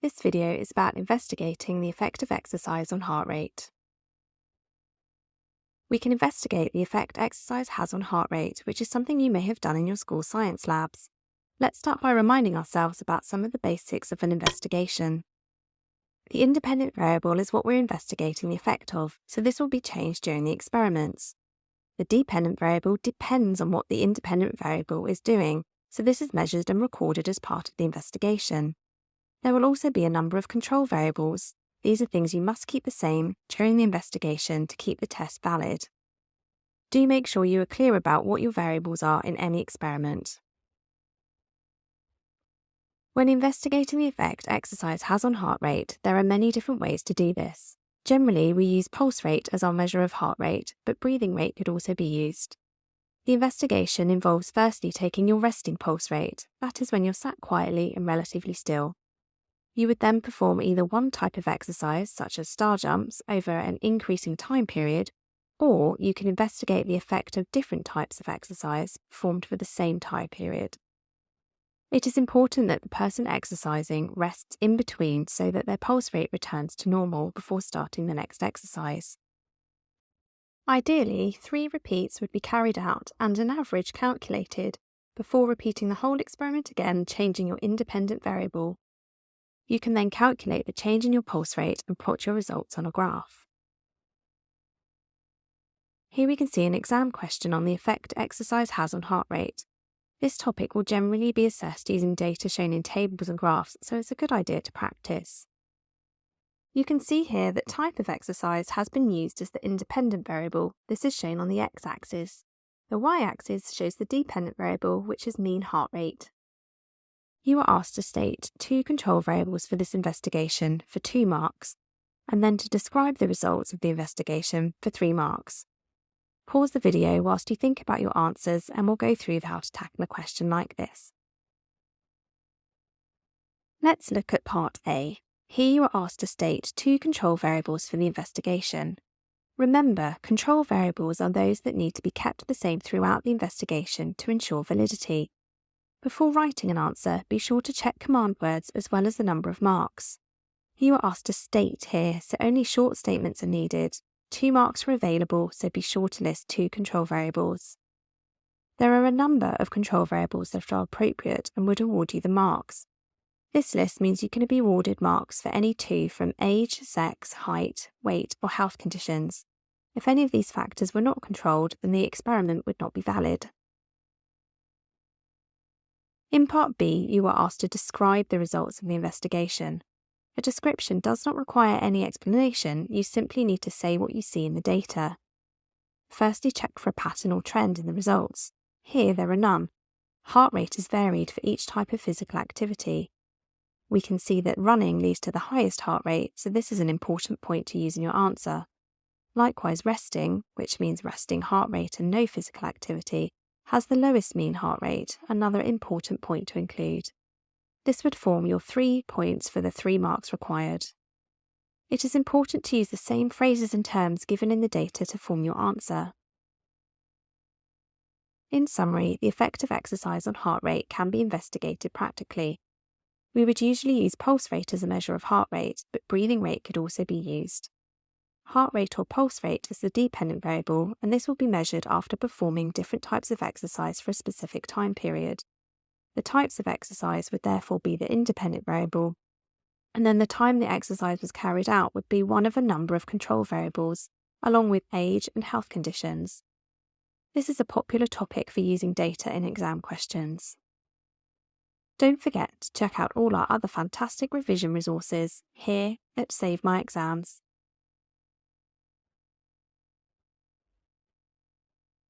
This video is about investigating the effect of exercise on heart rate. We can investigate the effect exercise has on heart rate, which is something you may have done in your school science labs. Let's start by reminding ourselves about some of the basics of an investigation. The independent variable is what we're investigating the effect of, so this will be changed during the experiments. The dependent variable depends on what the independent variable is doing, so this is measured and recorded as part of the investigation. There will also be a number of control variables. These are things you must keep the same during the investigation to keep the test valid. Do make sure you are clear about what your variables are in any experiment. When investigating the effect exercise has on heart rate, there are many different ways to do this. Generally, we use pulse rate as our measure of heart rate, but breathing rate could also be used. The investigation involves firstly taking your resting pulse rate, that is when you're sat quietly and relatively still. You would then perform either one type of exercise, such as star jumps, over an increasing time period, or you can investigate the effect of different types of exercise performed for the same time period. It is important that the person exercising rests in between so that their pulse rate returns to normal before starting the next exercise. Ideally, 3 repeats would be carried out and an average calculated before repeating the whole experiment again, changing your independent variable. You can then calculate the change in your pulse rate and plot your results on a graph. Here we can see an exam question on the effect exercise has on heart rate. This topic will generally be assessed using data shown in tables and graphs, so it's a good idea to practice. You can see here that type of exercise has been used as the independent variable. This is shown on the x-axis. The y-axis shows the dependent variable, which is mean heart rate. You are asked to state 2 control variables for this investigation for 2 marks, and then to describe the results of the investigation for 3 marks. Pause the video whilst you think about your answers and we'll go through how to tackle a question like this. Let's look at part A. Here you are asked to state 2 control variables for the investigation. Remember, control variables are those that need to be kept the same throughout the investigation to ensure validity. Before writing an answer, be sure to check command words as well as the number of marks. You are asked to state here, so only short statements are needed. 2 marks are available, so be sure to list 2 control variables. There are a number of control variables that are appropriate and would award you the marks. This list means you can be awarded marks for any 2 from age, sex, height, weight, or health conditions. If any of these factors were not controlled, then the experiment would not be valid. In part B, you are asked to describe the results of the investigation. A description does not require any explanation, you simply need to say what you see in the data. Firstly, check for a pattern or trend in the results. Here there are none. Heart rate is varied for each type of physical activity. We can see that running leads to the highest heart rate, so this is an important point to use in your answer. Likewise, resting, which means resting heart rate and no physical activity, has the lowest mean heart rate, another important point to include. This would form your 3 points for the 3 marks required. It is important to use the same phrases and terms given in the data to form your answer. In summary, the effect of exercise on heart rate can be investigated practically. We would usually use pulse rate as a measure of heart rate, but breathing rate could also be used. Heart rate or pulse rate is the dependent variable, and this will be measured after performing different types of exercise for a specific time period. The types of exercise would therefore be the independent variable, and then the time the exercise was carried out would be one of a number of control variables, along with age and health conditions. This is a popular topic for using data in exam questions. Don't forget to check out all our other fantastic revision resources here at Save My Exams.